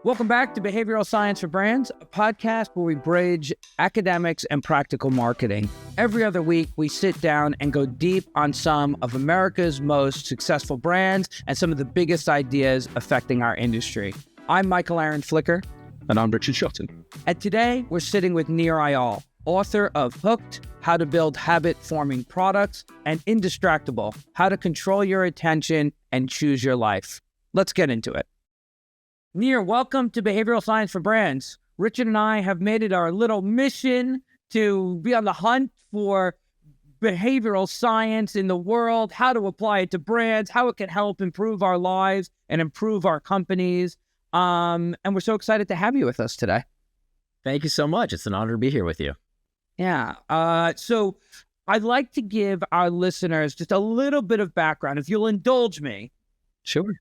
Welcome back to Behavioral Science for Brands, a podcast where we bridge academics and practical marketing. Every other week, we sit down and go deep on some of America's most successful brands and some of the biggest ideas affecting our industry. I'm Michael Aaron Flicker. And I'm Richard Shotton. And today, we're sitting with Nir Eyal, author of Hooked, How to Build Habit-Forming Products, and Indistractable, How to Control Your Attention and Choose Your Life. Let's get into it. Nir, welcome to Behavioral Science for Brands. Richard and I have made it our little mission to be on the hunt for behavioral science in the world, how to apply it to brands, how it can help improve our lives and improve our companies. And we're so excited to have you with us today. Thank you so much. It's an honor to be here with you. Yeah. So I'd like to give our listeners just a little bit of background. If you'll indulge me. Sure.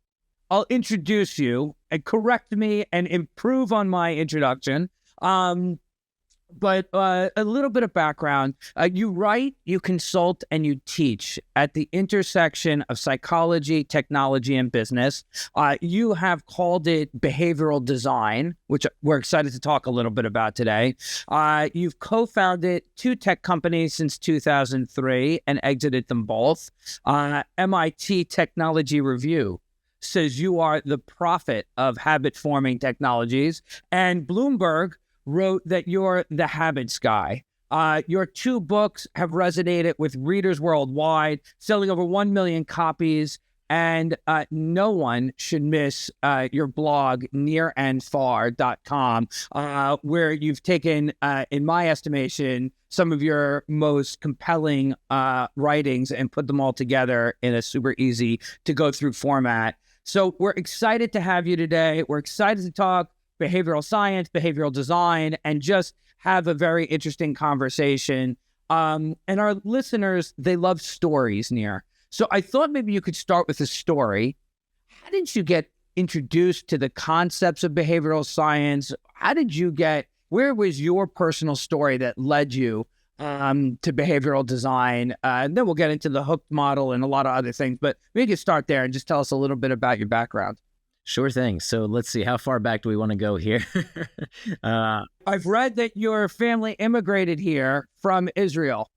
I'll introduce you and correct me and improve on my introduction. But a little bit of background. You write, you consult, and you teach at the intersection of psychology, technology, and business. You have called it behavioral design, which we're excited to talk a little bit about today. You've co-founded 2 tech companies since 2003 and exited them both. MIT Technology Review says you are the prophet of habit-forming technologies, and Bloomberg wrote that you're the habits guy. Your 2 books have resonated with readers worldwide, selling over 1 million copies, and no one should miss your blog, nirandfar.com, where you've taken, in my estimation, some of your most compelling writings and put them all together in a super easy to go through format. So we're excited to have you today. We're excited to talk behavioral science, behavioral design, and just have a very interesting conversation. And our listeners, they love stories, Nir. So I thought maybe you could start with a story. How did you get introduced to the concepts of behavioral science? Where was your personal story that led you to behavioral design? And then we'll get into the Hooked model and a lot of other things. But maybe you start there and just tell us a little bit about your background. Sure thing. So let's see, how far back do we want to go here? I've read that your family immigrated here from Israel.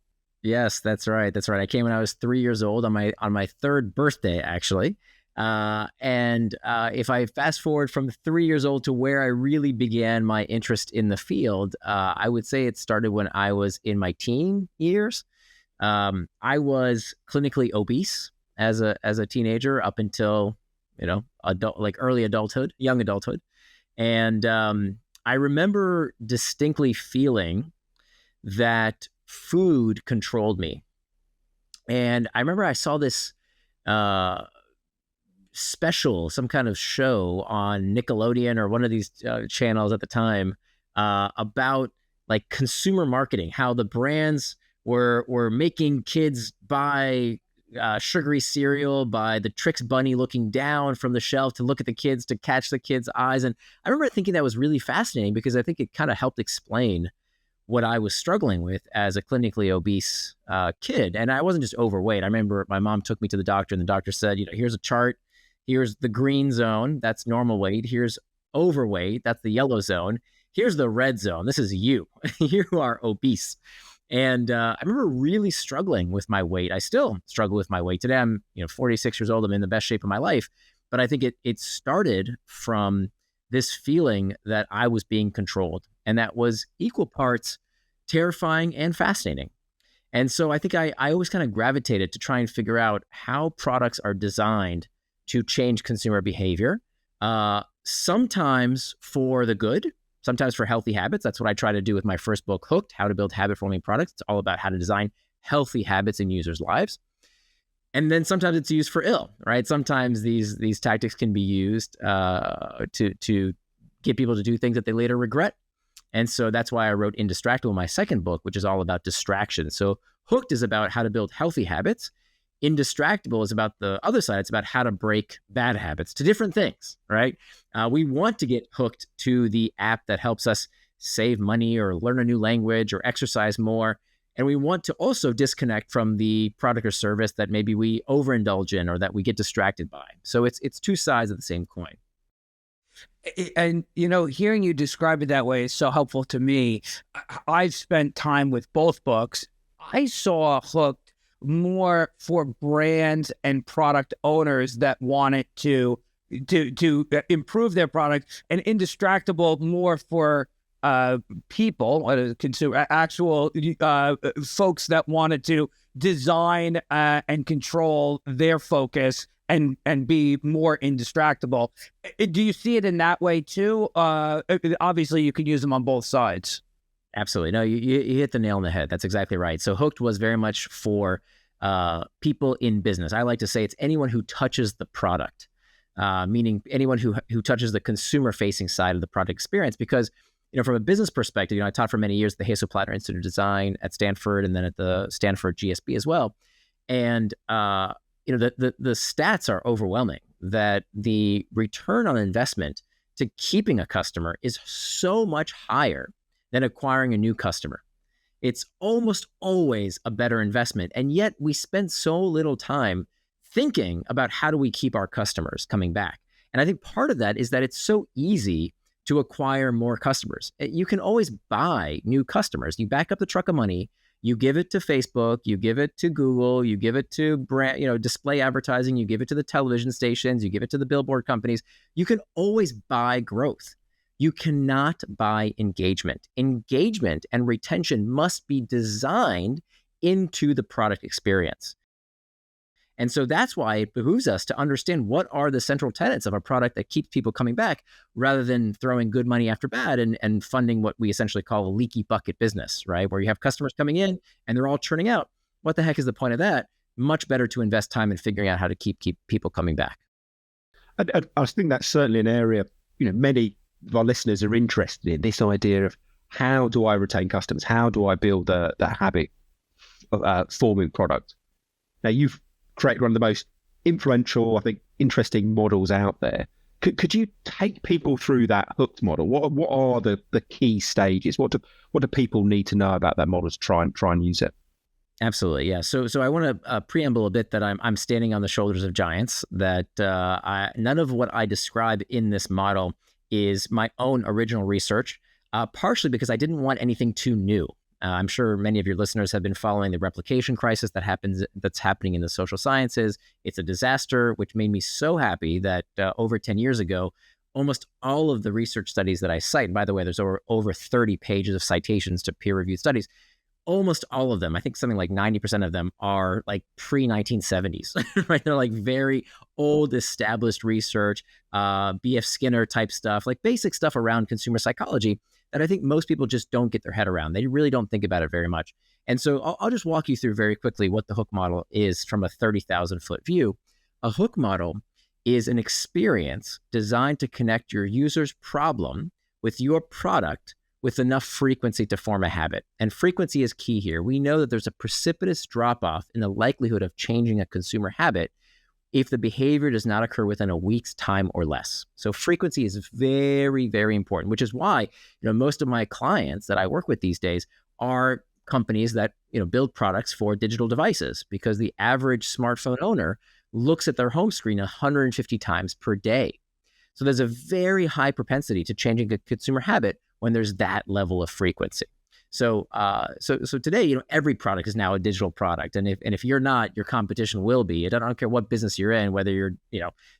Yes, that's right. That's right. I came when I was 3 years old on my 3rd birthday, actually. If I fast forward from 3 years old to where I really began my interest in the field, I would say it started when I was in my teen years. I was clinically obese as a teenager up until early adulthood, young adulthood. And I remember distinctly feeling that food controlled me. And I remember I saw this special, some kind of show on Nickelodeon or one of these channels at the time about like consumer marketing, how the brands were making kids buy sugary cereal by the Trix Bunny looking down from the shelf to look at the kids, to catch the kids' eyes. And I remember thinking that was really fascinating because I think it kind of helped explain what I was struggling with as a clinically obese kid. And I wasn't just overweight. I remember my mom took me to the doctor and the doctor said, here's a chart. Here's the green zone. That's normal weight. Here's overweight. That's the yellow zone. Here's the red zone. This is you. You are obese. And I remember really struggling with my weight. I still struggle with my weight. Today I'm 46 years old. I'm in the best shape of my life. But I think it started from this feeling that I was being controlled. And that was equal parts terrifying and fascinating. And so I think I always kind of gravitated to try and figure out how products are designed to change consumer behavior, sometimes for the good, sometimes for healthy habits. That's what I try to do with my first book, Hooked, How to Build Habit-Forming Products. It's all about how to design healthy habits in users' lives. And then sometimes it's used for ill, right? Sometimes these tactics can be used to get people to do things that they later regret. And so that's why I wrote Indistractable, my second book, which is all about distraction. So Hooked is about how to build healthy habits. Indistractable is about the other side. It's about how to break bad habits, to different things, right? We want to get hooked to the app that helps us save money or learn a new language or exercise more. And we want to also disconnect from the product or service that maybe we overindulge in or that we get distracted by. So it's two sides of the same coin. And, hearing you describe it that way is so helpful to me. I've spent time with both books. I saw Hooked more for brands and product owners that wanted to improve their product, and Indistractable more for people, consumer, actual folks that wanted to design and control their focus and be more indistractable. Do you see it in that way too? Obviously, you can use them on both sides. Absolutely. No, you hit the nail on the head. That's exactly right. So Hooked was very much for people in business. I like to say it's anyone who touches the product, meaning anyone who touches the consumer-facing side of the product experience. Because from a business perspective, I taught for many years at the Hasso-Plattner Institute of Design at Stanford, and then at the Stanford GSB as well. And the stats are overwhelming that the return on investment to keeping a customer is so much higher than acquiring a new customer. It's almost always a better investment. And yet we spend so little time thinking about how do we keep our customers coming back. And I think part of that is that it's so easy to acquire more customers. You can always buy new customers. You back up the truck of money, you give it to Facebook, you give it to Google, you give it to brand, display advertising, you give it to the television stations, you give it to the billboard companies. You can always buy growth. You cannot buy engagement. Engagement and retention must be designed into the product experience. And so that's why it behooves us to understand what are the central tenets of a product that keeps people coming back, rather than throwing good money after bad and funding what we essentially call a leaky bucket business, right? Where you have customers coming in and they're all churning out. What the heck is the point of that? Much better to invest time in figuring out how to keep people coming back. I think that's certainly an area, many of our listeners are interested in, this idea of how do I retain customers? How do I build that habit of forming product? Now, you've created one of the most influential, I think, interesting models out there. Could you take people through that Hooked model? What are the key stages? What do people need to know about that model to try and use it? Absolutely, yeah. So I want to preamble a bit that I'm standing on the shoulders of giants. That none of what I describe in this model is my own original research. Partially because I didn't want anything too new. I'm sure many of your listeners have been following the replication crisis that's happening in the social sciences. It's a disaster, which made me so happy that over 10 years ago, almost all of the research studies that I cite, and by the way, there's over 30 pages of citations to peer-reviewed studies, almost all of them, I think something like 90% of them, are like pre-1970s, right? They're like very old, established research, B.F. Skinner type stuff, like basic stuff around consumer psychology that I think most people just don't get their head around. They really don't think about it very much. And so I'll just walk you through very quickly what the Hook model is from a 30,000 foot view. A Hook model is an experience designed to connect your user's problem with your product with enough frequency to form a habit. And frequency is key here. We know that there's a precipitous drop-off in the likelihood of changing a consumer habit if the behavior does not occur within a week's time or less. So frequency is very, very important, which is why, most of my clients that I work with these days are companies that, build products for digital devices, because the average smartphone owner looks at their home screen 150 times per day. So there's a very high propensity to changing a consumer habit when there's that level of frequency. So today, every product is now a digital product, and if you're not, your competition will be. I don't care what business you're in, whether you're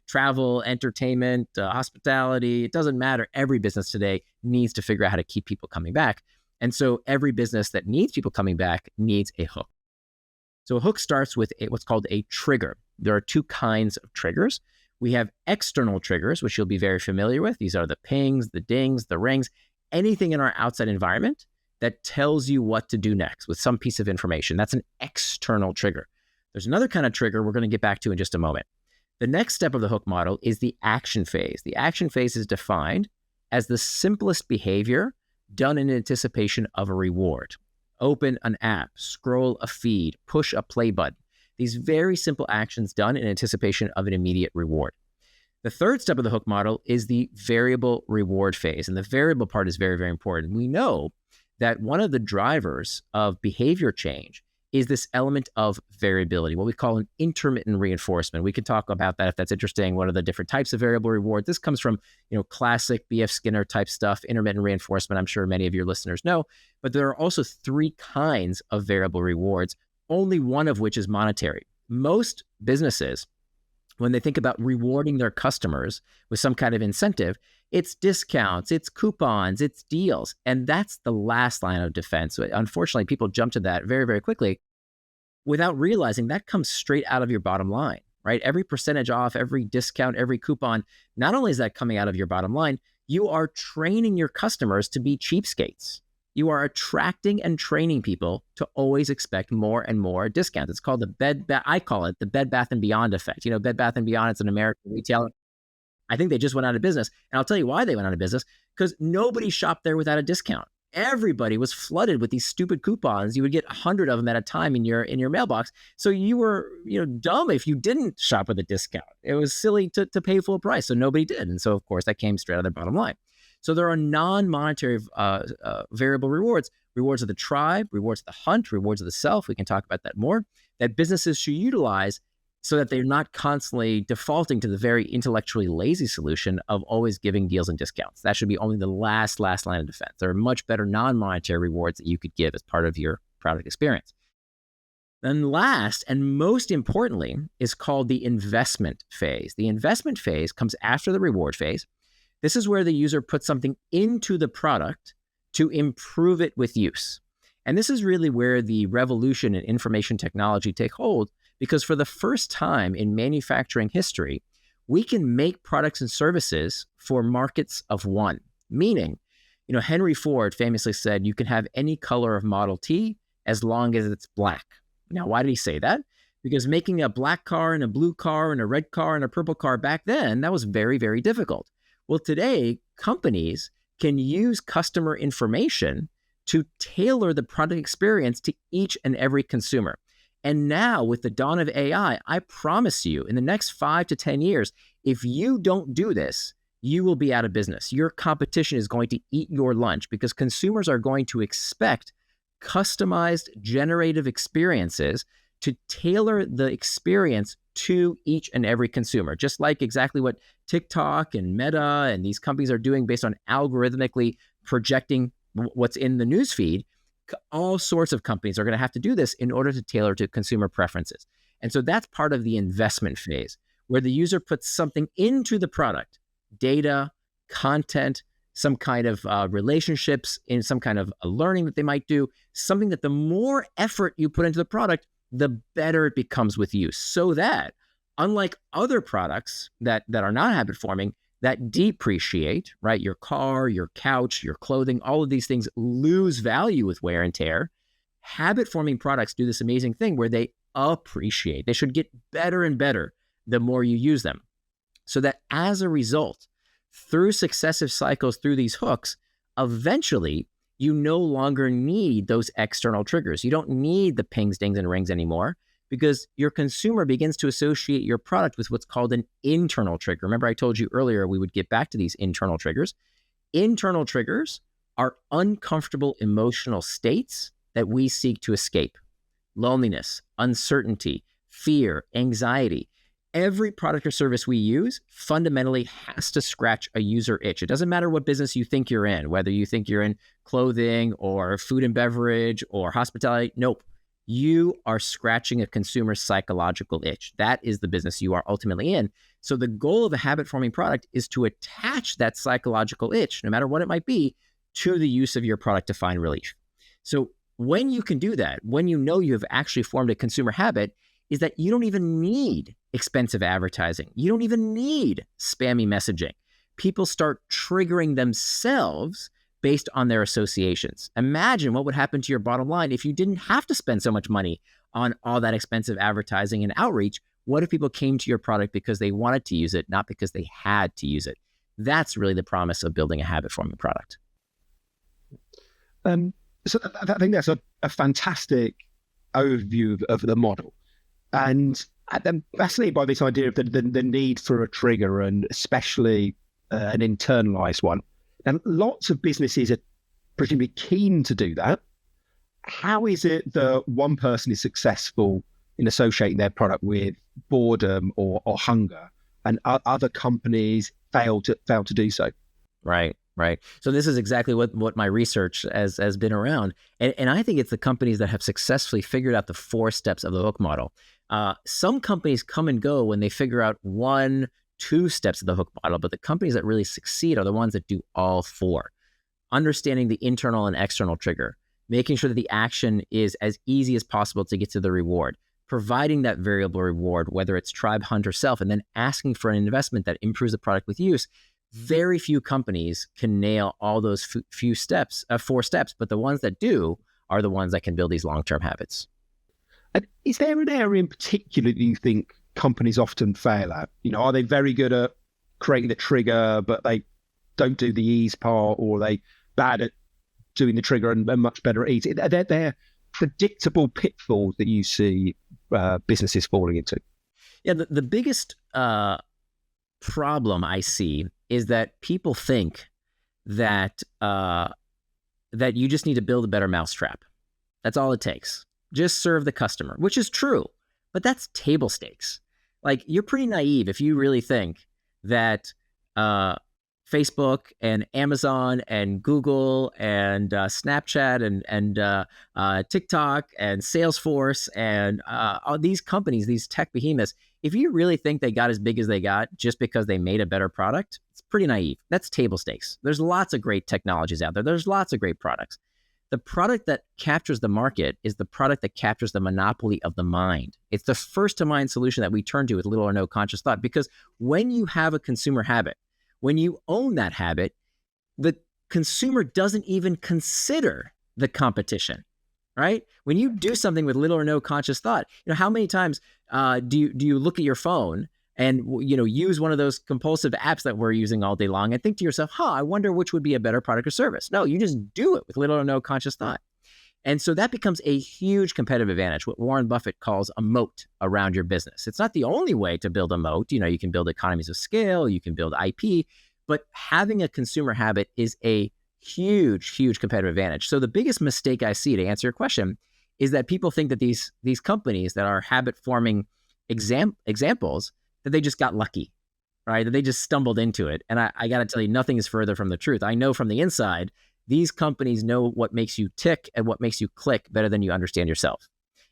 travel, entertainment, hospitality. It doesn't matter. Every business today needs to figure out how to keep people coming back, and so every business that needs people coming back needs a hook. So a hook starts with what's called a trigger. There are two kinds of triggers. We have external triggers, which you'll be very familiar with. These are the pings, the dings, the rings, anything in our outside environment that tells you what to do next with some piece of information. That's an external trigger. There's another kind of trigger we're going to get back to in just a moment. The next step of the Hook model is the action phase. The action phase is defined as the simplest behavior done in anticipation of a reward. Open an app, scroll a feed, push a play button. These very simple actions done in anticipation of an immediate reward. The third step of the Hook model is the variable reward phase. And the variable part is very, very important. We know that one of the drivers of behavior change is this element of variability, what we call an intermittent reinforcement. We can talk about that if that's interesting. What are the different types of variable reward? This comes from, classic B.F. Skinner type stuff, intermittent reinforcement. I'm sure many of your listeners know, but there are also 3 kinds of variable rewards, only one of which is monetary. Most businesses, when they think about rewarding their customers with some kind of incentive, it's discounts, it's coupons, it's deals. And that's the last line of defense. Unfortunately, people jump to that very, very quickly without realizing that comes straight out of your bottom line, right? Every percentage off, every discount, every coupon, not only is that coming out of your bottom line, you are training your customers to be cheapskates. You are attracting and training people to always expect more and more discounts. It's called I call it the Bed Bath & Beyond effect. Bed Bath & Beyond, it's an American retailer. I think they just went out of business. And I'll tell you why they went out of business, because nobody shopped there without a discount. Everybody was flooded with these stupid coupons. You would get 100 of them at a time in your mailbox. So you were, dumb if you didn't shop with a discount. It was silly to pay full price. So nobody did. And so, of course, that came straight out of their bottom line. So there are non-monetary variable rewards, rewards of the tribe, rewards of the hunt, rewards of the self. We can talk about that more, that businesses should utilize so that they're not constantly defaulting to the very intellectually lazy solution of always giving deals and discounts. That should be only the last line of defense. There are much better non-monetary rewards that you could give as part of your product experience. Then last, and most importantly, is called the investment phase. The investment phase comes after the reward phase. This is where the user puts something into the product to improve it with use. And this is really where the revolution in information technology take hold, because for the first time in manufacturing history, we can make products and services for markets of one. Meaning, Henry Ford famously said, you can have any color of Model T as long as it's black. Now, why did he say that? Because making a black car and a blue car and a red car and a purple car back then, that was very, very difficult. Well, today, companies can use customer information to tailor the product experience to each and every consumer. And now with the dawn of AI, I promise you in the next 5 to 10 years, if you don't do this, you will be out of business. Your competition is going to eat your lunch because consumers are going to expect customized generative experiences to tailor the experience to each and every consumer, just like exactly what TikTok and Meta and these companies are doing based on algorithmically projecting what's in the newsfeed. All sorts of companies are going to have to do this in order to tailor to consumer preferences. And so that's part of the investment phase, where the user puts something into the product, data, content, some kind of relationships, in some kind of learning that they might do, something that the more effort you put into the product, the better it becomes with use. So that, unlike other products that are not habit forming, that depreciate, right? Your car, your couch, your clothing, all of these things lose value with wear and tear. Habit forming products do this amazing thing where they appreciate. They should get better and better the more you use them. So that as a result, through successive cycles, through these hooks, eventually you no longer need those external triggers. You don't need the pings, dings, and rings anymore, because your consumer begins to associate your product with what's called an internal trigger. Remember, I told you earlier we would get back to these internal triggers. Internal triggers are uncomfortable emotional states that we seek to escape. Loneliness, uncertainty, fear, anxiety. Every product or service we use fundamentally has to scratch a user itch. It doesn't matter what business you think you're in, whether you think you're in clothing or food and beverage or hospitality. Nope. You are scratching a consumer's psychological itch. That is the business you are ultimately in. So the goal of a habit-forming product is to attach that psychological itch, no matter what it might be, to the use of your product to find relief. So when you can do that, when you know you have actually formed a consumer habit, is that you don't even need expensive advertising. You don't even need spammy messaging. People start triggering themselves based on their associations. Imagine what would happen to your bottom line if you didn't have to spend so much money on all that expensive advertising and outreach. What if people came to your product because they wanted to use it, not because they had to use it? That's really the promise of building a habit-forming product. So I think that's a fantastic overview of the model. And I'm fascinated by this idea of the need for a trigger, and especially an internalized one. And lots of businesses are pretty keen to do that. how is it that one person is successful in associating their product with boredom or hunger, and other companies fail to do so? Right, right. So this is exactly what my research has been around. And I think it's the companies that have successfully figured out the 4 steps of the hook model. Some companies come and go when they figure out 1, 2 steps of the hook model, but the companies that really succeed are the ones that do all 4. Understanding the internal and external trigger, making sure that the action is as easy as possible to get to the reward, providing that variable reward, whether it's tribe, hunt, or self, and then asking for an investment that improves the product with use. Very few companies can nail all those few steps, 4 steps, but the ones that do are the ones that can build these long-term habits. And is there an area in particular that you think companies often fail at? Are they very good at creating the trigger, but they don't do the ease part, or are they bad at doing the trigger and much better at ease? Are there predictable pitfalls that you see businesses falling into? Yeah, the biggest problem I see is that people think that that you just need to build a better mousetrap. That's all it takes. Just serve the customer, which is true, but that's table stakes. Like, you're pretty naive if you really think that Facebook and Amazon and Google and Snapchat and TikTok and Salesforce and all these companies, these tech behemoths, if you really think they got as big as they got just because they made a better product, it's pretty naive. That's table stakes. There's lots of great technologies out there. There's lots of great products. The product that captures the market is the product that captures the monopoly of the mind. It's the first to mind solution that we turn to with little or no conscious thought, because when you have a consumer habit, when you own that habit, the consumer doesn't even consider the competition, right? When you do something with little or no conscious thought, how many times do you look at your phone and use one of those compulsive apps that we're using all day long and think to yourself, I wonder which would be a better product or service? No, you just do it with little or no conscious thought. And so that becomes a huge competitive advantage, what Warren Buffett calls a moat around your business. It's not the only way to build a moat. You can build economies of scale, you can build IP, but having a consumer habit is a huge, huge competitive advantage. So the biggest mistake I see, to answer your question, is that people think that these companies that are habit-forming examples, that they just got lucky, right? That they just stumbled into it. And I got to tell you, nothing is further from the truth. I know from the inside, these companies know what makes you tick and what makes you click better than you understand yourself.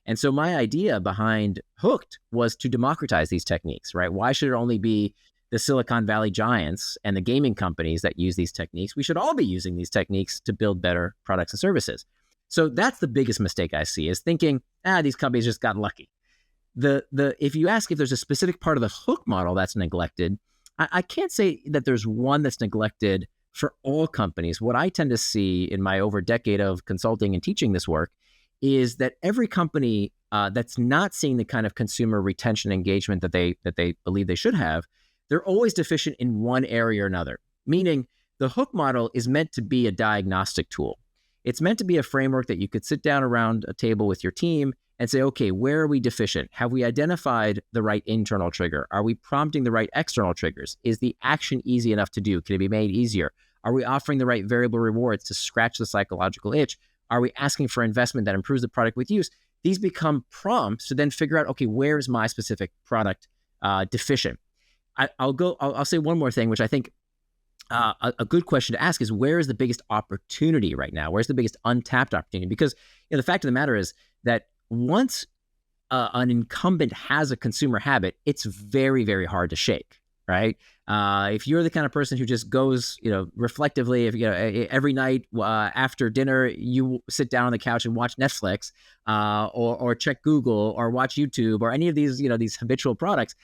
And so my idea behind Hooked was to democratize these techniques, right? Why should it only be the Silicon Valley giants and the gaming companies that use these techniques? We should all be using these techniques to build better products and services. So that's the biggest mistake I see, is thinking, these companies just got lucky. If you ask if there's a specific part of the hook model that's neglected, I can't say that there's one that's neglected for all companies. What I tend to see in my over decade of consulting and teaching this work is that every company that's not seeing the kind of consumer retention engagement that they believe they should have, they're always deficient in one area or another. Meaning, the hook model is meant to be a diagnostic tool. It's meant to be a framework that you could sit down around a table with your team and say, okay, where are we deficient? Have we identified the right internal trigger? Are we prompting the right external triggers? Is the action easy enough to do? Can it be made easier? Are we offering the right variable rewards to scratch the psychological itch? Are we asking for investment that improves the product with use? These become prompts to then figure out, okay, where is my specific product deficient? I'll say one more thing, which I think a good question to ask is, where is the biggest opportunity right now? Where's the biggest untapped opportunity? Because the fact of the matter is that once an incumbent has a consumer habit, it's very, very hard to shake, right? If you're the kind of person who just goes, reflectively, if every night after dinner you sit down on the couch and watch Netflix, or check Google or watch YouTube or any of these, these habitual products,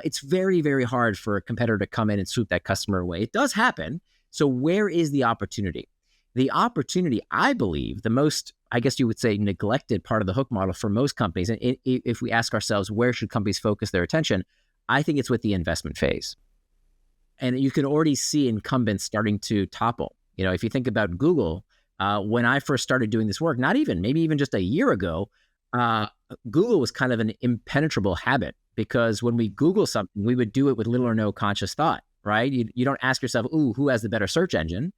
it's very, very hard for a competitor to come in and swoop that customer away. It does happen. So where is the opportunity? The opportunity, I believe, the most, I guess you would say, neglected part of the hook model for most companies, and if we ask ourselves, where should companies focus their attention? I think it's with the investment phase. And you can already see incumbents starting to topple. If you think about Google, when I first started doing this work, maybe even just a year ago, Google was kind of an impenetrable habit, because when we Google something, we would do it with little or no conscious thought, right? You don't ask yourself, ooh, who has the better search engine?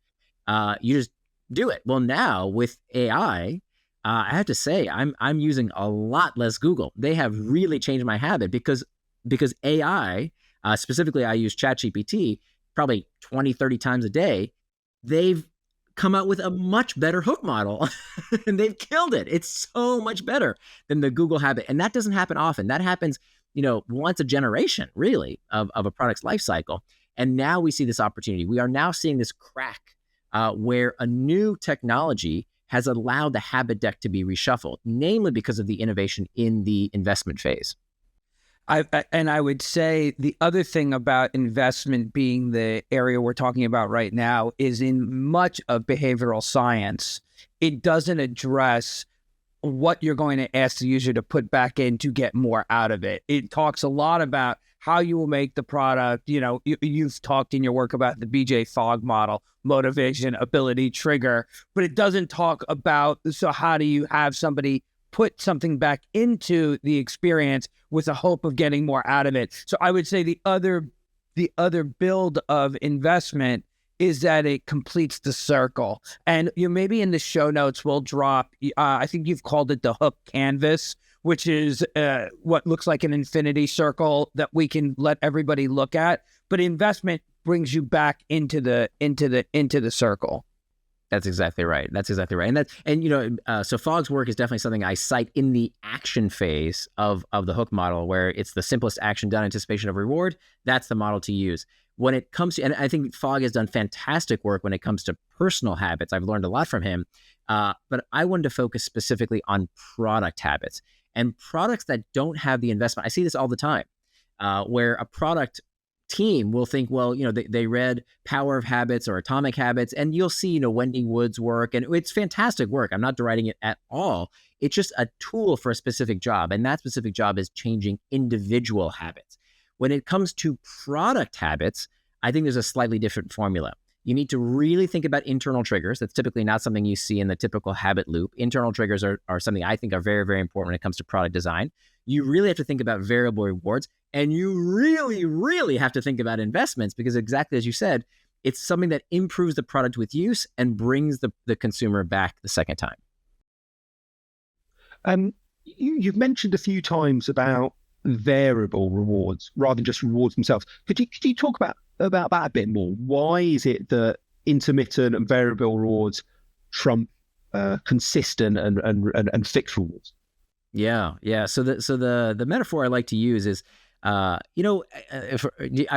You just do it. Well, now with AI, I have to say I'm using a lot less Google. They have really changed my habit because AI, specifically I use ChatGPT probably 20, 30 times a day. They've come out with a much better hook model and they've killed it. It's so much better than the Google habit. And that doesn't happen often. That happens, once a generation, really, of a product's life cycle. And now we see this opportunity. We are now seeing this crack where a new technology has allowed the habit deck to be reshuffled, namely because of the innovation in the investment phase. And I would say the other thing about investment being the area we're talking about right now is in much of behavioral science, it doesn't address what you're going to ask the user to put back in to get more out of it. It talks a lot about how you will make the product. You've talked in your work about the BJ Fogg model, motivation, ability, trigger, but it doesn't talk about, so how do you have somebody put something back into the experience with a hope of getting more out of it. So I would say the other build of investment is that it completes the circle. And maybe in the show notes we'll drop, I think you've called it the hook canvas, which is what looks like an infinity circle that we can let everybody look at. But investment brings you back into the circle. That's exactly right. So Fogg's work is definitely something I cite in the action phase of the hook model, where it's the simplest action done, anticipation of reward. That's the model to use. When it comes to, and I think Fogg has done fantastic work when it comes to personal habits. I've learned a lot from him, but I wanted to focus specifically on product habits and products that don't have the investment. I see this all the time, where a product team will think, well, they read Power of Habits or Atomic Habits, and you'll see, Wendy Wood's work, and it's fantastic work. I'm not deriding it at all. It's just a tool for a specific job, and that specific job is changing individual habits. When it comes to product habits, I think there's a slightly different formula. You need to really think about internal triggers. That's typically not something you see in the typical habit loop. Internal triggers are something I think are very, very important when it comes to product design. You really have to think about variable rewards, and you really, really have to think about investments, because exactly as you said, it's something that improves the product with use and brings the consumer back the second time. You've mentioned a few times about variable rewards rather than just rewards themselves. Could you talk about that a bit more? Why is it that intermittent and variable rewards trump consistent and fixed rewards? Yeah. So the metaphor I like to use is, I don't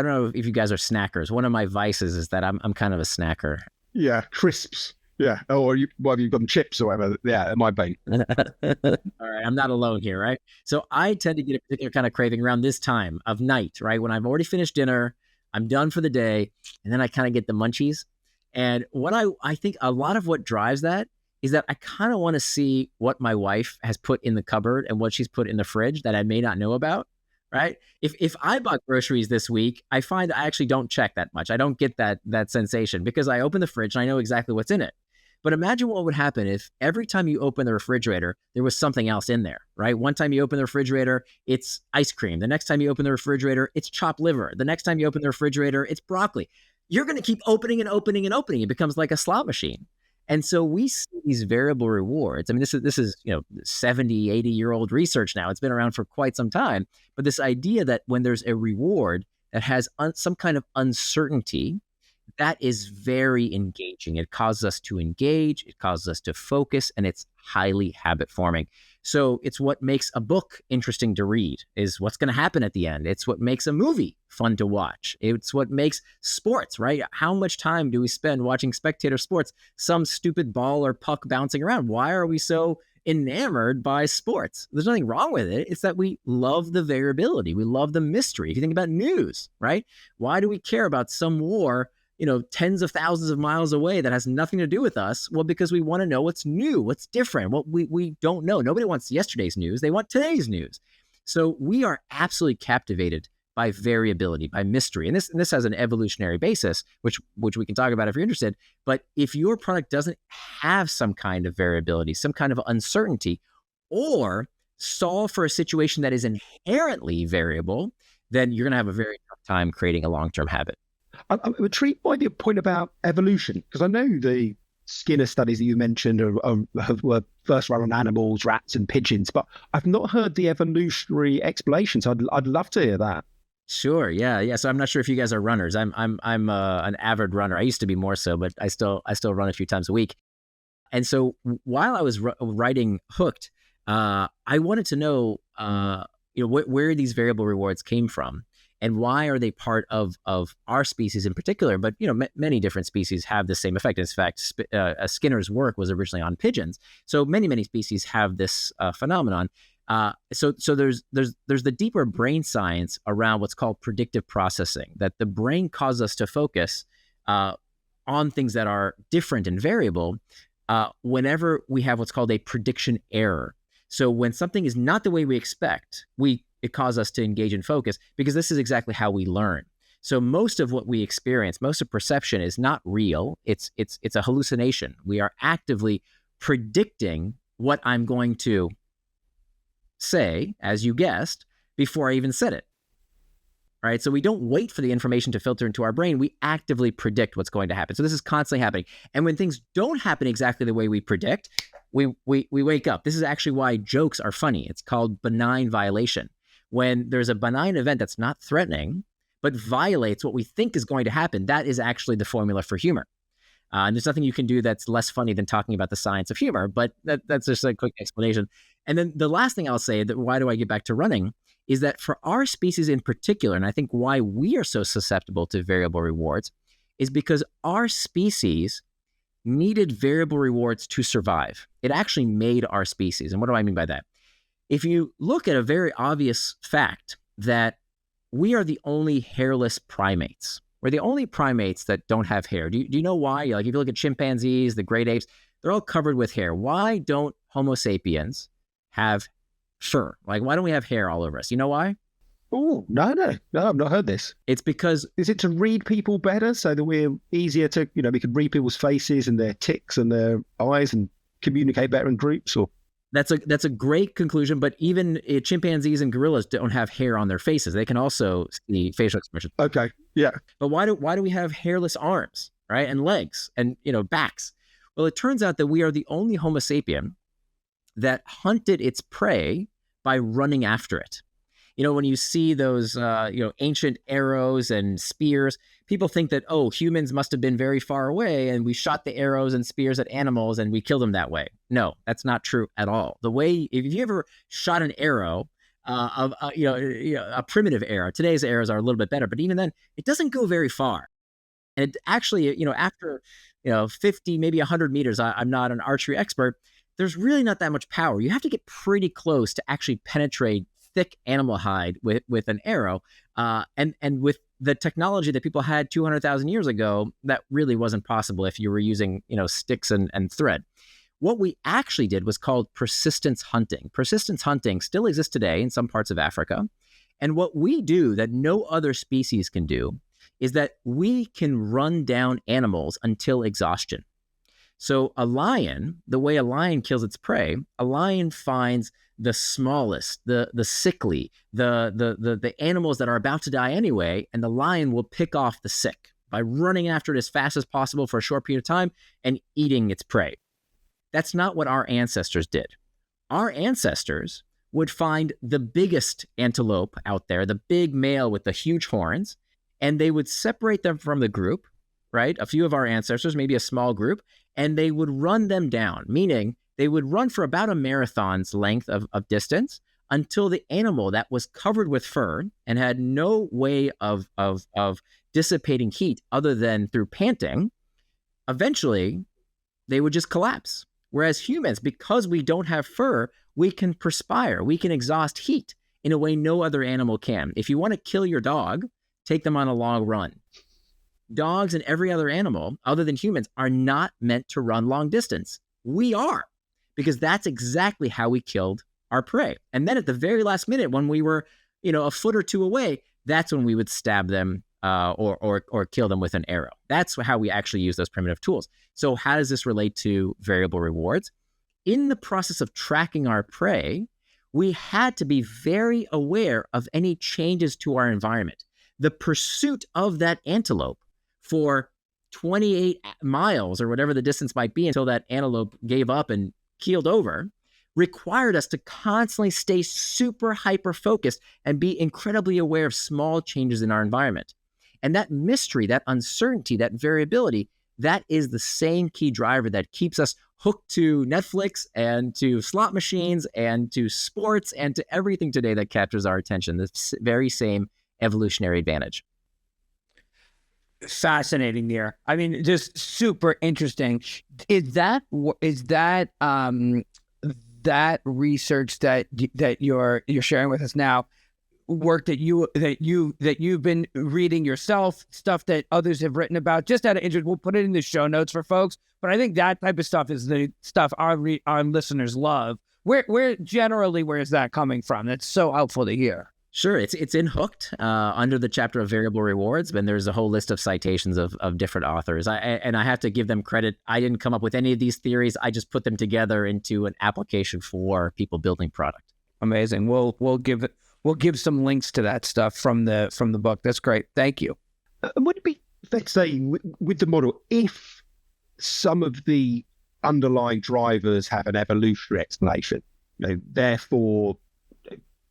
know if you guys are snackers. One of my vices is that I'm kind of a snacker. Yeah, crisps. Yeah, or you've got chips or whatever. Yeah, it might be. All right, I'm not alone here, right? So I tend to get a particular kind of craving around this time of night, right? When I've already finished dinner, I'm done for the day, and then I kind of get the munchies. And what I think a lot of what drives that is that I kind of want to see what my wife has put in the cupboard and what she's put in the fridge that I may not know about, right? If I bought groceries this week, I find I actually don't check that much. I don't get that sensation because I open the fridge and I know exactly what's in it. But imagine what would happen if every time you open the refrigerator, there was something else in there, right? One time you open the refrigerator, it's ice cream. The next time you open the refrigerator, it's chopped liver. The next time you open the refrigerator, it's broccoli. You're going to keep opening and opening and opening. It becomes like a slot machine. And so we see these variable rewards. I mean, this is 70, 80-year-old research now. It's been around for quite some time. But this idea that when there's a reward that has some kind of uncertainty, that is very engaging. It causes us to engage, it causes us to focus, and it's highly habit forming. So it's what makes a book interesting to read, is what's going to happen at the end. It's what makes a movie fun to watch. It's what makes sports, right? How much time do we spend watching spectator sports? Some stupid ball or puck bouncing around. Why are we so enamored by sports? There's nothing wrong with it. It's that we love the variability. We love the mystery. If you think about news, right? Why do we care about some war tens of thousands of miles away that has nothing to do with us? Well, because we want to know what's new, what's different, what we don't know. Nobody wants yesterday's news. They want today's news. So we are absolutely captivated by variability, by mystery. And this has an evolutionary basis, which we can talk about if you're interested. But if your product doesn't have some kind of variability, some kind of uncertainty, or solve for a situation that is inherently variable, then you're going to have a very tough time creating a long-term habit. I'm intrigued by the point about evolution, because I know the Skinner studies that you mentioned were first run on animals, rats and pigeons, but I've not heard the evolutionary explanation. So I'd love to hear that. Sure. Yeah. So I'm not sure if you guys are runners. I'm an avid runner. I used to be more so, but I still run a few times a week. And so while I was writing Hooked, I wanted to know, where these variable rewards came from, and why are they part of our species in particular? But many different species have the same effect. In fact, Skinner's work was originally on pigeons, so many species have this phenomenon. So there's the deeper brain science around what's called predictive processing, that the brain causes us to focus on things that are different and variable whenever we have what's called a prediction error. So when something is not the way we expect, it causes us to engage in focus, because this is exactly how we learn. So most of what we experience, most of perception is not real. It's a hallucination. We are actively predicting what I'm going to say, as you guessed, before I even said it. Right? So we don't wait for the information to filter into our brain. We actively predict what's going to happen. So this is constantly happening. And when things don't happen exactly the way we predict, we wake up. This is actually why jokes are funny. It's called benign violation. When there's a benign event that's not threatening, but violates what we think is going to happen, that is actually the formula for humor. And there's nothing you can do that's less funny than talking about the science of humor, but that's just a quick explanation. And then the last thing I'll say, that why do I get back to running, is that for our species in particular, and I think why we are so susceptible to variable rewards, is because our species needed variable rewards to survive. It actually made our species. And what do I mean by that? If you look at a very obvious fact that we are the only hairless primates. We're the only primates that don't have hair. Do you know why? Like, if you look at chimpanzees, the great apes, they're all covered with hair. Why don't Homo sapiens have fur? Like, why don't we have hair all over us? You know why? Oh, no, I've not heard this. It's because... Is it to read people better, so that we're easier to, we can read people's faces and their tics and their eyes and communicate better in groups? Or That's a great conclusion, but even chimpanzees and gorillas don't have hair on their faces. They can also see facial expression. Okay, yeah. But why do we have hairless arms, right, and legs and backs? Well, it turns out that we are the only Homo sapien that hunted its prey by running after it. When you see those ancient arrows and spears, people think that, oh, humans must have been very far away and we shot the arrows and spears at animals and we killed them that way. No, that's not true at all. If you ever shot an arrow of a primitive arrow, today's arrows are a little bit better, but even then, it doesn't go very far. And it actually, after 50, maybe 100 meters, I'm not an archery expert, there's really not that much power. You have to get pretty close to actually penetrate thick animal hide with an arrow. And with the technology that people had 200,000 years ago, that really wasn't possible if you were using, sticks and thread. What we actually did was called persistence hunting. Persistence hunting still exists today in some parts of Africa. And what we do that no other species can do is that we can run down animals until exhaustion. So a lion, the way a lion kills its prey, a lion finds the smallest, the sickly, the animals that are about to die anyway, and the lion will pick off the sick by running after it as fast as possible for a short period of time and eating its prey. That's not what our ancestors did. Our ancestors would find the biggest antelope out there, the big male with the huge horns, and they would separate them from the group, right? A few of our ancestors, maybe a small group, and they would run them down, meaning they would run for about a marathon's length of distance until the animal that was covered with fur and had no way of dissipating heat other than through panting, eventually they would just collapse. Whereas humans, because we don't have fur, we can perspire, we can exhaust heat in a way no other animal can. If you want to kill your dog, take them on a long run. Dogs and every other animal, other than humans, are not meant to run long distance. We are, because that's exactly how we killed our prey. And then at the very last minute, when we were, a foot or two away, that's when we would stab them or kill them with an arrow. That's how we actually use those primitive tools. So how does this relate to variable rewards? In the process of tracking our prey, we had to be very aware of any changes to our environment. The pursuit of that antelope for 28 miles or whatever the distance might be until that antelope gave up and keeled over, required us to constantly stay super hyper focused and be incredibly aware of small changes in our environment. And that mystery, that uncertainty, that variability, that is the same key driver that keeps us hooked to Netflix and to slot machines and to sports and to everything today that captures our attention. The very same evolutionary advantage. Fascinating, Nir. I mean, just super interesting. Is that that research that you're sharing with us now, work that you've been reading yourself, stuff that others have written about? Just out of interest, we'll put it in the show notes for folks. But I think that type of stuff is the stuff our listeners love. Where is that coming from? That's so helpful to hear. Sure. It's in Hooked under the chapter of variable rewards, and there's a whole list of citations of different authors. I have to give them credit. I didn't come up with any of these theories. I just put them together into an application for people building product. Amazing. We'll give some links to that stuff from the book. That's great. Thank you. Would it be fair to say with the model, if some of the underlying drivers have an evolutionary explanation, therefore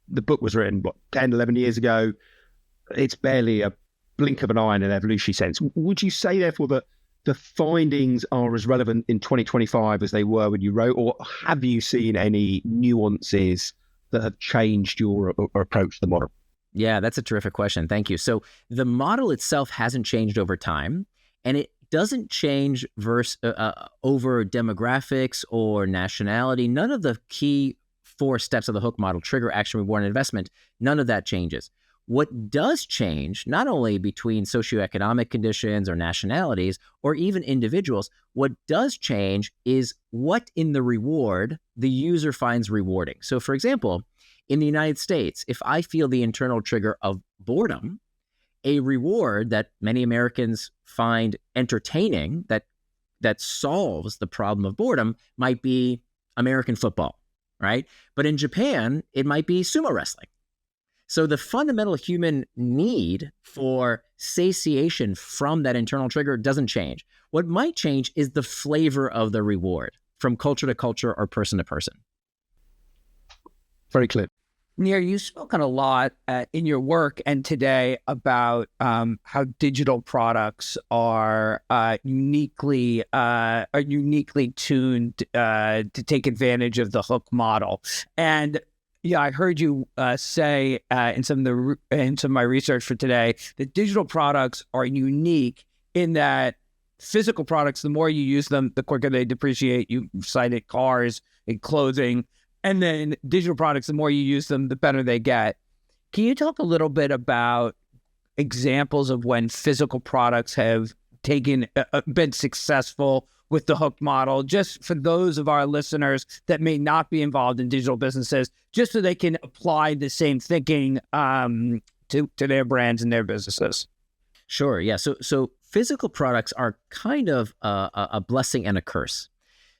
the book was written, 10, 11 years ago, it's barely a blink of an eye in an evolutionary sense. Would you say, therefore, that the findings are as relevant in 2025 as they were when you wrote, or have you seen any nuances that have changed your approach to the model? Yeah, that's a terrific question. Thank you. So the model itself hasn't changed over time, and it doesn't change over demographics or nationality. None of the key 4 steps of the Hook model, trigger, action, reward, and investment, none of that changes. What does change, not only between socioeconomic conditions or nationalities or even individuals, what does change is what in the reward the user finds rewarding. So for example, in the United States, if I feel the internal trigger of boredom, a reward that many Americans find entertaining that solves the problem of boredom might be American football, right? But in Japan, it might be sumo wrestling. So the fundamental human need for satiation from that internal trigger doesn't change. What might change is the flavor of the reward from culture to culture or person to person. Very clear. Nir, you've spoken a lot in your work and today about how digital products are uniquely tuned to take advantage of the Hook model. And yeah, I heard you say in some of my research for today that digital products are unique in that physical products, the more you use them, the quicker they depreciate. You cited cars and clothing. And then digital products, the more you use them, the better they get. Can you talk a little bit about examples of when physical products have been successful with the Hook model, just for those of our listeners that may not be involved in digital businesses, just so they can apply the same thinking to their brands and their businesses? Sure. Yeah. So physical products are kind of a blessing and a curse.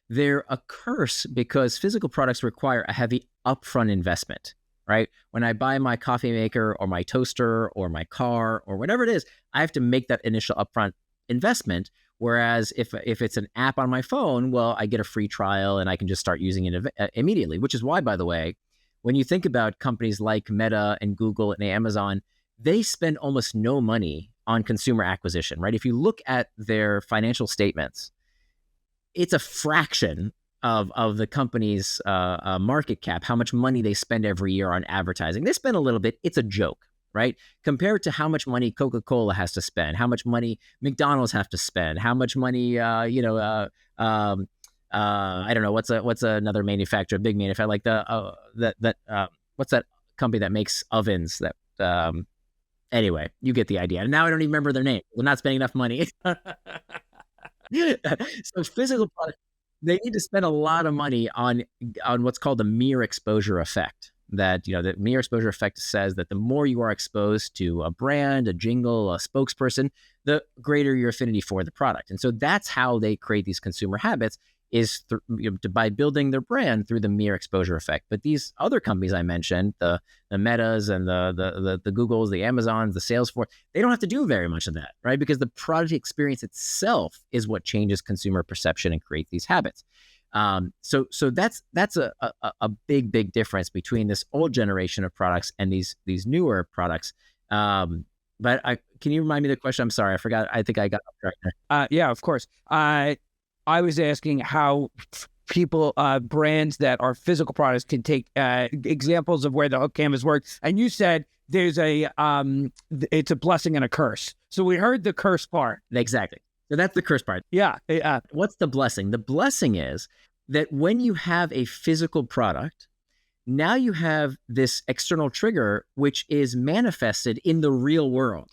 They're a curse because physical products require a heavy upfront investment, right? When I buy my coffee maker or my toaster or my car or whatever it is, I have to make that initial upfront investment. Whereas if it's an app on my phone, well, I get a free trial and I can just start using it immediately, which is why, by the way, when you think about companies like Meta and Google and Amazon, they spend almost no money on consumer acquisition, right? If you look at their financial statements, it's a fraction of the company's market cap, how much money they spend every year on advertising. They spend a little bit. It's a joke, right? Compared to how much money Coca-Cola has to spend, how much money McDonald's have to spend, how much money, I don't know, what's another manufacturer, big manufacturer, like what's that company that makes ovens that, anyway, you get the idea. And now I don't even remember their name. They're not spending enough money. So physical products, they need to spend a lot of money on what's called the mere exposure effect. That, the mere exposure effect says that the more you are exposed to a brand, a jingle, a spokesperson, the greater your affinity for the product. And so that's how they create these consumer habits, is by building their brand through the mere exposure effect. But these other companies I mentioned, the Metas and the Googles, the Amazons, the Salesforce, they don't have to do very much of that, right? Because the product experience itself is what changes consumer perception and creates these habits. So that's a big difference between this old generation of products and these newer products. But can you remind me the question? I'm sorry, I forgot. I think I got off track there. Yeah, of course. I was asking how people, brands that are physical products, can take examples of where the hook canvas works. And you said there's it's a blessing and a curse. So we heard the curse part. Exactly. So that's the curse part. Yeah. What's the blessing? The blessing is that when you have a physical product, now you have this external trigger, which is manifested in the real world,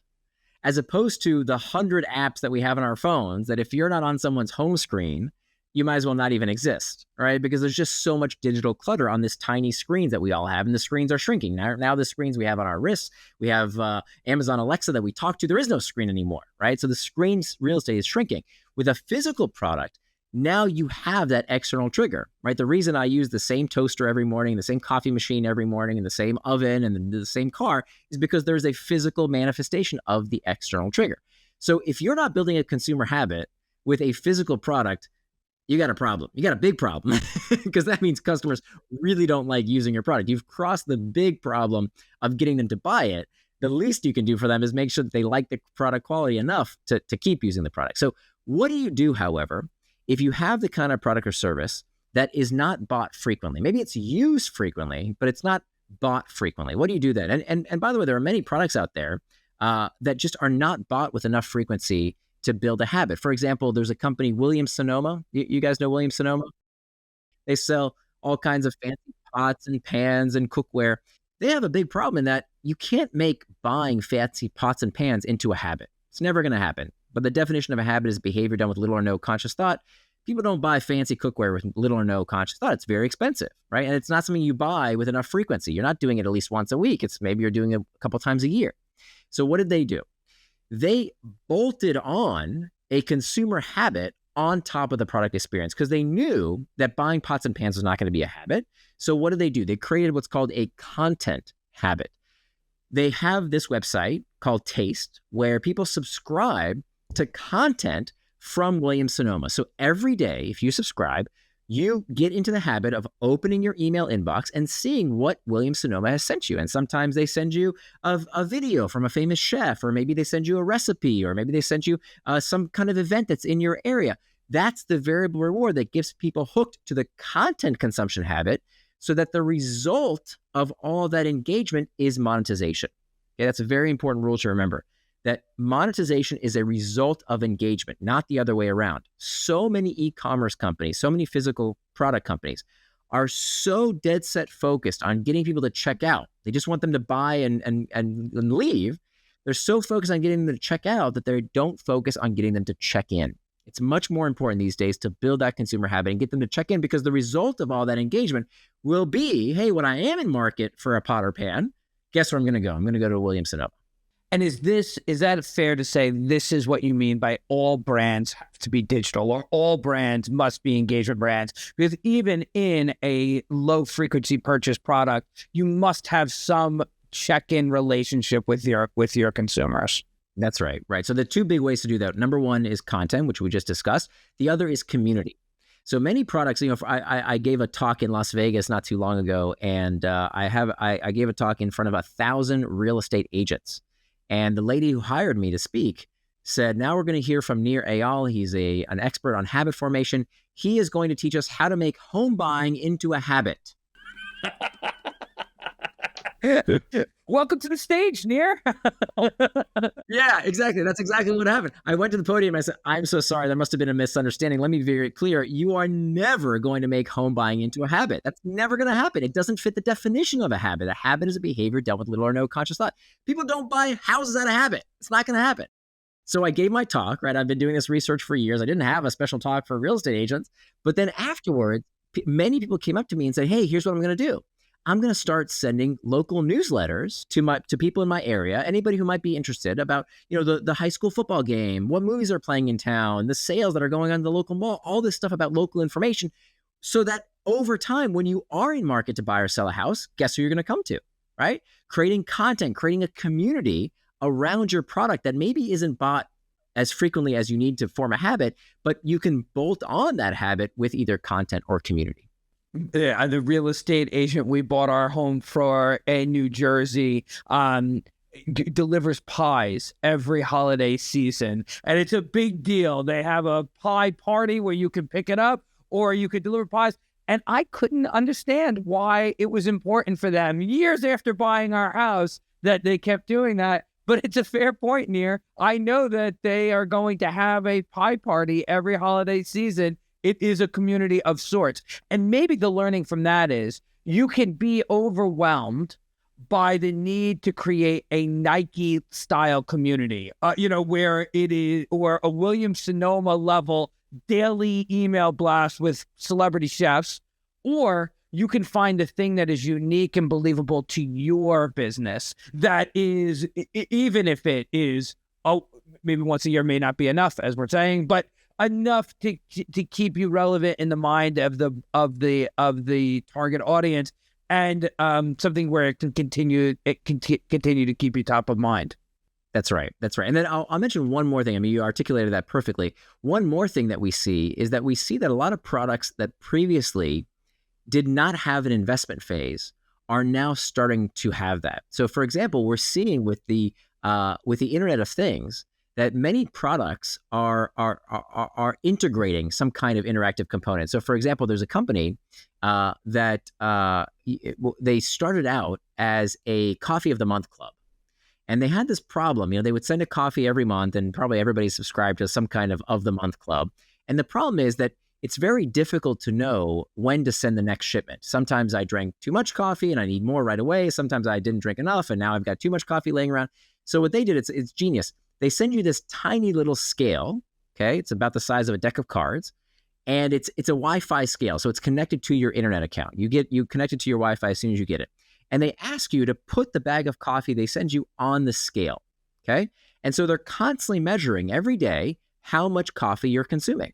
as opposed to the 100 apps that we have on our phones that if you're not on someone's home screen, you might as well not even exist, right? Because there's just so much digital clutter on this tiny screens that we all have, and the screens are shrinking. Now the screens we have on our wrists, we have Amazon Alexa that we talk to, there is no screen anymore, right? So the screen's real estate is shrinking. With a physical product, now you have that external trigger, right? The reason I use the same toaster every morning, the same coffee machine every morning, and the same oven and the same car is because there's a physical manifestation of the external trigger. So if you're not building a consumer habit with a physical product, you got a problem. You got a big problem because that means customers really don't like using your product. You've crossed the big problem of getting them to buy it. The least you can do for them is make sure that they like the product quality enough to keep using the product. So what do you do, however, if you have the kind of product or service that is not bought frequently? Maybe it's used frequently, but it's not bought frequently. What do you do then? And by the way, there are many products out there that just are not bought with enough frequency to build a habit. For example, there's a company, Williams-Sonoma. You guys know Williams-Sonoma? They sell all kinds of fancy pots and pans and cookware. They have a big problem in that you can't make buying fancy pots and pans into a habit. It's never going to happen. But the definition of a habit is behavior done with little or no conscious thought. People don't buy fancy cookware with little or no conscious thought. It's very expensive, right? And it's not something you buy with enough frequency. You're not doing it at least once a week. It's maybe you're doing it a couple times a year. So what did they do? They bolted on a consumer habit on top of the product experience because they knew that buying pots and pans was not going to be a habit. So what did they do? They created what's called a content habit. They have this website called Taste where people subscribe to content from Williams-Sonoma. So every day, if you subscribe, you get into the habit of opening your email inbox and seeing what Williams-Sonoma has sent you. And sometimes they send you a video from a famous chef, or maybe they send you a recipe, or maybe they send you some kind of event that's in your area. That's the variable reward that gets people hooked to the content consumption habit so that the result of all that engagement is monetization. Okay, that's a very important rule to remember, that monetization is a result of engagement, not the other way around. So many e-commerce companies, so many physical product companies are so dead set focused on getting people to check out. They just want them to buy and leave. They're so focused on getting them to check out that they don't focus on getting them to check in. It's much more important these days to build that consumer habit and get them to check in, because the result of all that engagement will be, hey, when I am in market for a pot or pan, guess where I'm going to go? I'm going to go to Williams-Sonoma. And is that fair to say this is what you mean by all brands have to be digital, or all brands must be engagement brands? Because even in a low frequency purchase product, you must have some check-in relationship with your consumers. That's right. Right. So the two big ways to do that. Number one is content, which we just discussed. The other is community. So many products, I gave a talk in Las Vegas not too long ago, and I gave a talk in front of 1,000 real estate agents. And the lady who hired me to speak said, now we're going to hear from Nir Eyal. He's an expert on habit formation. He is going to teach us how to make home buying into a habit. Welcome to the stage, Nir. Yeah, exactly. That's exactly what happened. I went to the podium and I said, I'm so sorry. There must have been a misunderstanding. Let me be very clear. You are never going to make home buying into a habit. That's never going to happen. It doesn't fit the definition of a habit. A habit is a behavior dealt with little or no conscious thought. People don't buy houses out of habit. It's not going to happen. So I gave my talk, right? I've been doing this research for years. I didn't have a special talk for real estate agents. But then afterwards, many people came up to me and said, hey, here's what I'm going to do. I'm going to start sending local newsletters to people in my area, anybody who might be interested about, the high school football game, what movies are playing in town, the sales that are going on in the local mall, all this stuff about local information, so that over time, when you are in market to buy or sell a house, guess who you're going to come to, right? Creating content, creating a community around your product that maybe isn't bought as frequently as you need to form a habit, but you can bolt on that habit with either content or community. Yeah, the real estate agent we bought our home for in New Jersey delivers pies every holiday season, and it's a big deal. They have a pie party where you can pick it up or you could deliver pies. And I couldn't understand why it was important for them years after buying our house that they kept doing that. But it's a fair point, Nir. I know that they are going to have a pie party every holiday season. It is a community of sorts. And maybe the learning from that is you can be overwhelmed by the need to create a Nike style community, where it is, or a Williams Sonoma level daily email blast with celebrity chefs, or you can find a thing that is unique and believable to your business that is, even if it is, maybe once a year may not be enough, as we're saying, but enough to keep you relevant in the mind of the target audience, and something where it can continue to keep you top of mind. That's right. And then I'll mention one more thing. I mean, you articulated that perfectly. One more thing that we see is that a lot of products that previously did not have an investment phase are now starting to have that. So, for example, we're seeing with the Internet of Things that many products are integrating some kind of interactive component. So, for example, there's a company that they started out as a coffee of the month club. And they had this problem, they would send a coffee every month, and probably everybody subscribed to some kind of the month club. And the problem is that it's very difficult to know when to send the next shipment. Sometimes I drank too much coffee and I need more right away. Sometimes I didn't drink enough and now I've got too much coffee laying around. So what they did, it's genius. They send you this tiny little scale. Okay, it's about the size of a deck of cards, and it's a Wi-Fi scale, so it's connected to your internet account. You connect it to your Wi-Fi as soon as you get it. And they ask you to put the bag of coffee they send you on the scale, okay? And so they're constantly measuring every day how much coffee you're consuming.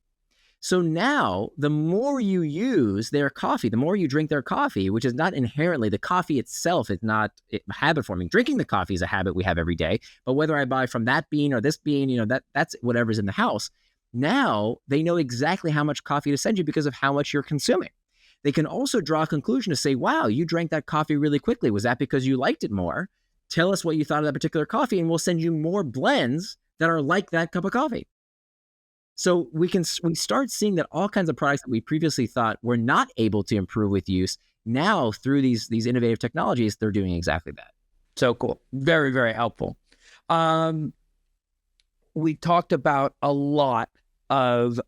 So now the more you use their coffee, the more you drink their coffee, which is not inherently, the coffee itself is not habit forming. Drinking the coffee is a habit we have every day, but whether I buy from that bean or this bean, that's whatever's in the house. Now they know exactly how much coffee to send you because of how much you're consuming. They can also draw a conclusion to say, wow, you drank that coffee really quickly. Was that because you liked it more? Tell us what you thought of that particular coffee, and we'll send you more blends that are like that cup of coffee. So we start seeing that all kinds of products that we previously thought were not able to improve with use, now through these innovative technologies, they're doing exactly that. So cool. Very, very helpful. We talked about a lot of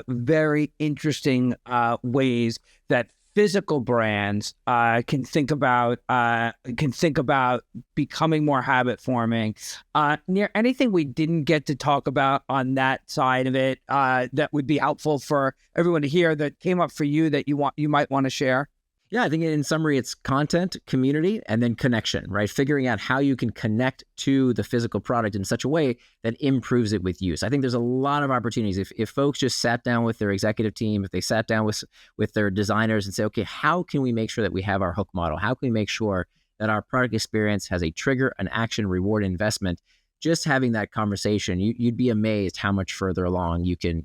very interesting ways that physical brands can think about becoming more habit forming. Nir, anything we didn't get to talk about on that side of it that would be helpful for everyone to hear, that came up for you that you might want to share? Yeah, I think in summary, it's content, community, and then connection, right? Figuring out how you can connect to the physical product in such a way that improves it with use. I think there's a lot of opportunities. If folks just sat down with their executive team, if they sat down with their designers and say, okay, how can we make sure that we have our hook model? How can we make sure that our product experience has a trigger, an action, reward, investment? Just having that conversation, you'd be amazed how much further along you can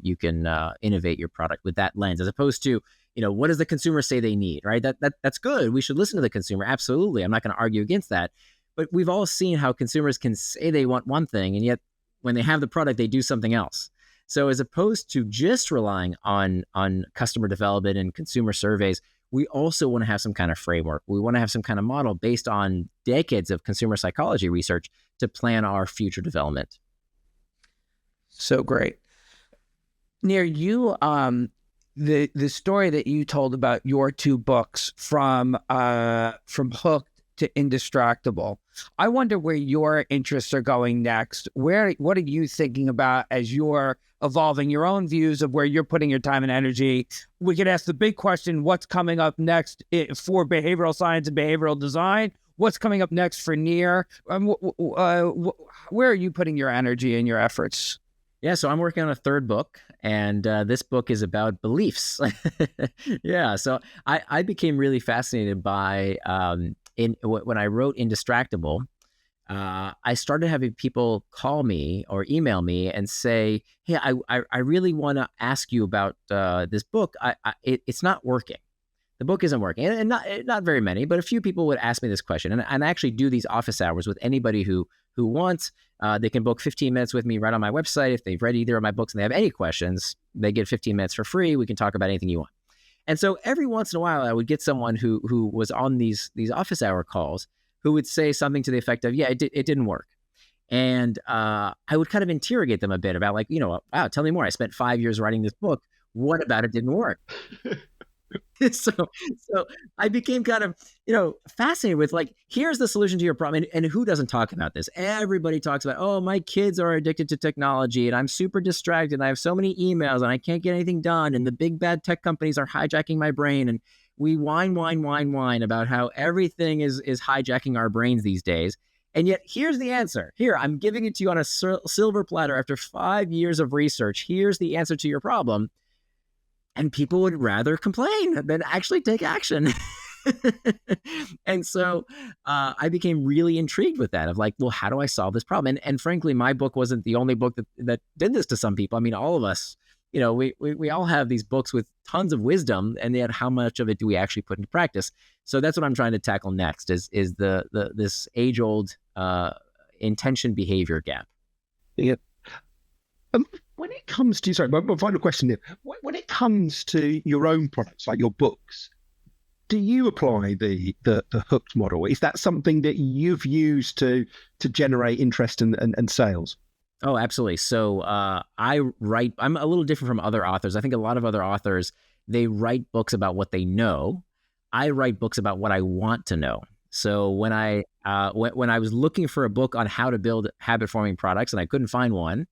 innovate your product with that lens, as opposed to, what does the consumer say they need, right? That's good. We should listen to the consumer. Absolutely. I'm not going to argue against that. But we've all seen how consumers can say they want one thing, and yet when they have the product, they do something else. So as opposed to just relying on customer development and consumer surveys, we also want to have some kind of framework. We want to have some kind of model based on decades of consumer psychology research to plan our future development. So great. Nir, you the story that you told about your two books from Hooked to Indistractable, I wonder where your interests are going next. What are you thinking about as you're evolving your own views of where you're putting your time and energy. We could ask the big question, what's coming up next for behavioral science and behavioral design? What's coming up next for Nir? Where are you putting your energy and your efforts? Yeah, so I'm working on a third book, and this book is about beliefs. Yeah, so I became really fascinated by when I wrote Indistractable. I started having people call me or email me and say, "Hey, I really want to ask you about this book. It's not working. The book isn't working," and not very many, but a few people would ask me this question, and I actually do these office hours with anybody who wants. They can book 15 minutes with me right on my website. If they've read either of my books and they have any questions, they get 15 minutes for free. We can talk about anything you want. And so every once in a while, I would get someone who was on these office hour calls who would say something to the effect of, "Yeah, it didn't work." And I would kind of interrogate them a bit about, like, wow, tell me more. I spent 5 years writing this book. What about it didn't work? So I became kind of, fascinated with, like, here's the solution to your problem. And who doesn't talk about this? Everybody talks about, oh, my kids are addicted to technology and I'm super distracted and I have so many emails and I can't get anything done. And the big bad tech companies are hijacking my brain. And we whine about how everything is hijacking our brains these days. And yet here's the answer. Here, I'm giving it to you on a silver platter after 5 years of research. Here's the answer to your problem. And people would rather complain than actually take action. And so I became really intrigued with that, of like, well, how do I solve this problem? And frankly, my book wasn't the only book that did this to some people. I mean, all of us, we all have these books with tons of wisdom, and yet how much of it do we actually put into practice? So that's what I'm trying to tackle next is this age-old intention behavior gap. Yeah. When it comes to, sorry, my final question here, when it comes to your own products, like your books, do you apply the hooked model? Is that something that you've used to generate interest and sales? Oh, absolutely. So I'm a little different from other authors. I think a lot of other authors, they write books about what they know. I write books about what I want to know. So when I was looking for a book on how to build habit-forming products and I couldn't find one,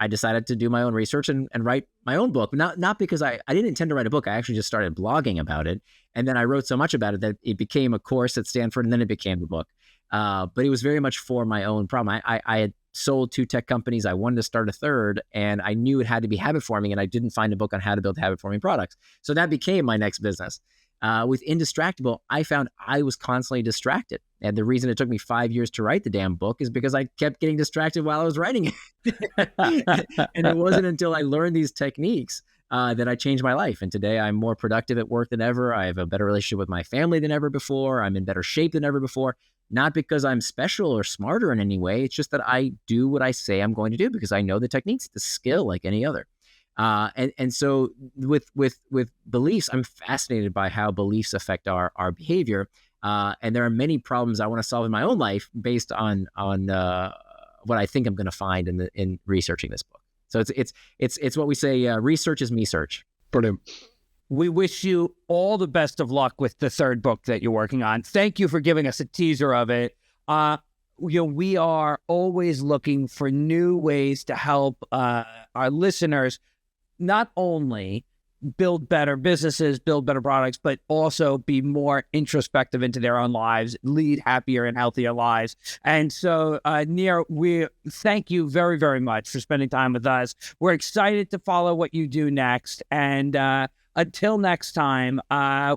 I decided to do my own research and write my own book. Not because I didn't intend to write a book. I actually just started blogging about it. And then I wrote so much about it that it became a course at Stanford, and then it became the book. But it was very much for my own problem. I had sold 2 tech companies. I wanted to start a third, and I knew it had to be habit forming, and I didn't find a book on how to build habit forming products. So that became my next business. With Indistractable, I found I was constantly distracted. And the reason it took me 5 years to write the damn book is because I kept getting distracted while I was writing it. And it wasn't until I learned these techniques that I changed my life. And today I'm more productive at work than ever. I have a better relationship with my family than ever before. I'm in better shape than ever before. Not because I'm special or smarter in any way. It's just that I do what I say I'm going to do because I know the techniques, the skill like any other. And so with beliefs, I'm fascinated by how beliefs affect our behavior. And there are many problems I want to solve in my own life based on what I think I'm going to find in researching this book. So it's what we say, research is me search. Brilliant. We wish you all the best of luck with the third book that you're working on. Thank you for giving us a teaser of it. We are always looking for new ways to help our listeners not only build better businesses, build better products, but also be more introspective into their own lives, lead happier and healthier lives. And so, Nir, we thank you very, very much for spending time with us. We're excited to follow what you do next. And until next time,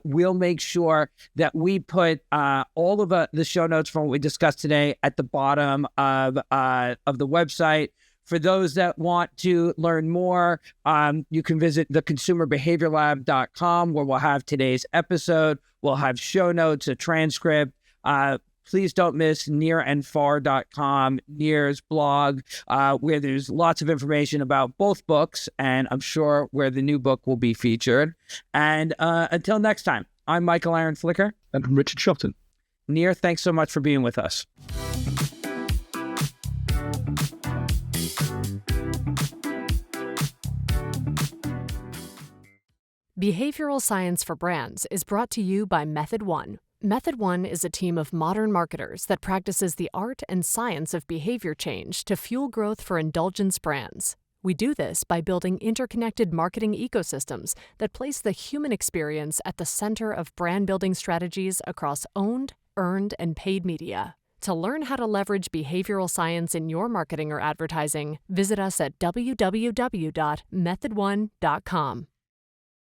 we'll make sure that we put all of the show notes from what we discussed today at the bottom of the website. For those that want to learn more, you can visit theconsumerbehaviorlab.com, where we'll have today's episode. We'll have show notes, a transcript. Please don't miss nirandfar.com, Nir's blog, where there's lots of information about both books, and I'm sure where the new book will be featured. And until next time, I'm Michael Aaron Flicker. And I'm Richard Shelton. Nir, thanks so much for being with us. Behavioral Science for Brands is brought to you by Method One. Method One is a team of modern marketers that practices the art and science of behavior change to fuel growth for indulgence brands. We do this by building interconnected marketing ecosystems that place the human experience at the center of brand building strategies across owned, earned, and paid media. To learn how to leverage behavioral science in your marketing or advertising, visit us at www.methodone.com.